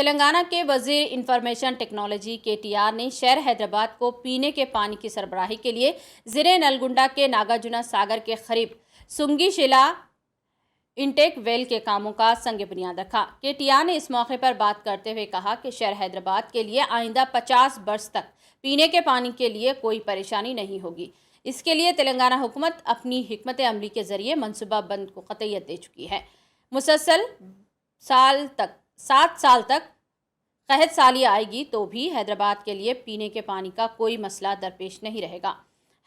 तेलंगाना के वजीर information technology KTR ने शहर हैदराबाद को पीने के पानी की सरबराही के लिए ज़िले नलगुंडा के नागार्जुना सागर के करीब सुंगीशिला इनटेक वेल के कामों का संग बुनियाद रखा। केटीआर ने इस मौके पर बात करते हुए कहा कि शहर हैदराबाद के लिए आइंदा 50 वर्ष तक पीने के पानी के लिए कोई परेशानी नहीं होगी। इसके लिए तेलंगाना हुकूमत अपनी हिकमत अमली के जरिए मनसूबा बंद को कतईयत दे चुकी है। मुसलसल 7 साल तक कहत साली आएगी तो भी हैदराबाद के लिए पीने के पानी का कोई मसला दरपेश नहीं रहेगा।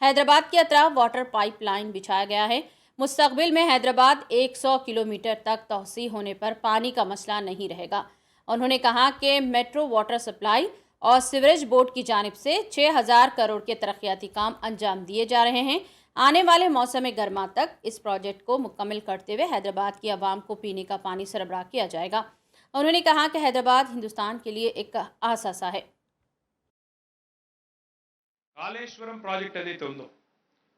हैदराबाद के अतराफ वाटर पाइप लाइन बिछाया गया है। मुस्तकबिल में हैदराबाद 100 किलोमीटर तक तोसी होने पर पानी का मसला नहीं रहेगा। उन्होंने कहा कि मेट्रो वाटर सप्लाई और सीवरेज बोर्ड की जानिब से 6000 करोड़ के तरक्याती काम अंजाम दिए जा रहे हैं। आने वाले मौसम गर्मा तक इस प्रोजेक्ट को मुकम्मल करते हुए हैदराबाद की आवाम को पीने का पानी सरबराह किया जाएगा। उन्होंने कहा कि हैदराबाद हिंदुस्तान के लिए एक आसासा है। కాళేశ్వరం ప్రాజెక్ట్ ఏదైతే ఉందో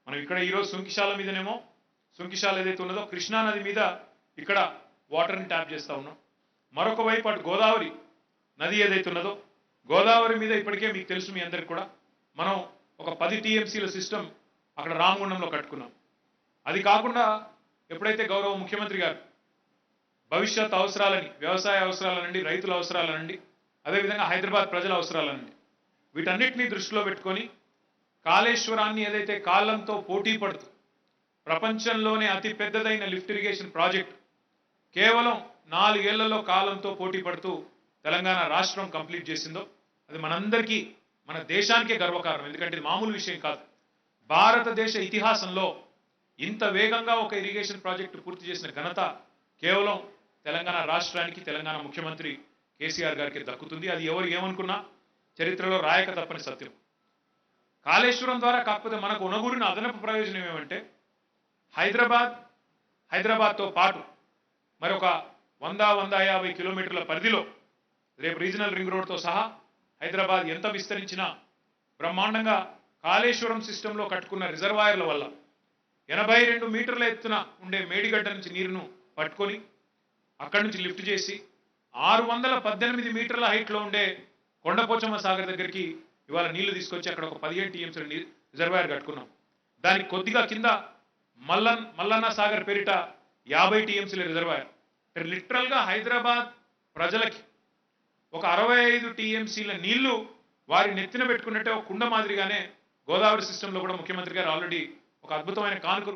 మనం ఇక్కడ ఈ రోజు సుంకిశాల మీదనేమో సుంకిశాల ఏదైతే ఉన్నదో కృష్ణా నది మీద ఇక్కడ వాటర్ ని ట్యాప్ చేస్తా ఉన్నాం. మరొక వైపు అటు గోదావరి నది ఏదైతే ఉన్నదో గోదావరి మీద ఇప్పటికే మీకు తెలుసు మీ అందరికి కూడా మనం ఒక 10 టీఎంసీల సిస్టమ్ అక్కడ రామగుండంలో కట్టుకున్నాం. అది కాకుండా ఎప్పుడైతే గౌరవ ముఖ్యమంత్రి గారు భవిష్యత్ అవసరాలని వ్యవసాయ అవసరాల నుండి రైతుల అవసరాల నుండి అదేవిధంగా హైదరాబాద్ ప్రజల అవసరాల నుండి వీటన్నిటినీ దృష్టిలో పెట్టుకొని కాళేశ్వరాన్ని ఏదైతే కాలంతో పోటీ పడుతూ ప్రపంచంలోనే అతి పెద్దదైన లిఫ్ట్ ఇరిగేషన్ ప్రాజెక్ట్ కేవలం 4 ఏళ్లలో కాలంతో పోటీ పడుతూ తెలంగాణ రాష్ట్రం కంప్లీట్ చేసిందో అది మనందరికీ మన దేశానికే గర్వకారణం. ఎందుకంటే ఇది మామూలు విషయం కాదు. భారతదేశ ఇతిహాసంలో ఇంత వేగంగా ఒక ఇరిగేషన్ ప్రాజెక్టు పూర్తి చేసిన ఘనత కేవలం తెలంగాణ రాష్ట్రానికి తెలంగాణ ముఖ్యమంత్రి కేసీఆర్ గారికి దక్కుతుంది. అది ఎవరు ఏమనుకున్నా చరిత్రలో రాయక తప్పని సత్యం. కాళేశ్వరం ద్వారా కాకపోతే మనకు ఉనగూరిన అదనపు ప్రయోజనం ఏమంటే హైదరాబాద్తో పాటు మరొక 100-150 కిలోమీటర్ల పరిధిలో రేపు రీజనల్ రింగ్ రోడ్తో సహా హైదరాబాద్ ఎంత విస్తరించినా బ్రహ్మాండంగా కాళేశ్వరం సిస్టంలో కట్టుకున్న రిజర్వాయర్ల వల్ల 82 మీటర్ల ఎత్తున ఉండే మేడిగడ్డ నుంచి నీరును పట్టుకొని అక్కడి నుంచి లిఫ్ట్ చేసి 618 మీటర్ల హైట్లో ఉండే కొండపోచమ్మ సాగర్ దగ్గరికి ఇవాళ నీళ్లు తీసుకొచ్చి అక్కడ ఒక 15 టీఎంసీల రిజర్వాయర్ కట్టుకున్నాం. దానికి కొద్దిగా కింద మల్లన్న సాగర్ పేరిట 50 టీఎంసీల రిజర్వాయర్. లిటరల్గా హైదరాబాద్ ప్రజలకి ఒక 65 టీఎంసీల నీళ్లు వారి నెత్తిన పెట్టుకున్నట్టే ఒక కుండ మాదిరిగానే గోదావరి సిస్టంలో కూడా ముఖ్యమంత్రి గారు ఆల్రెడీ ఒక అద్భుతమైన కానుక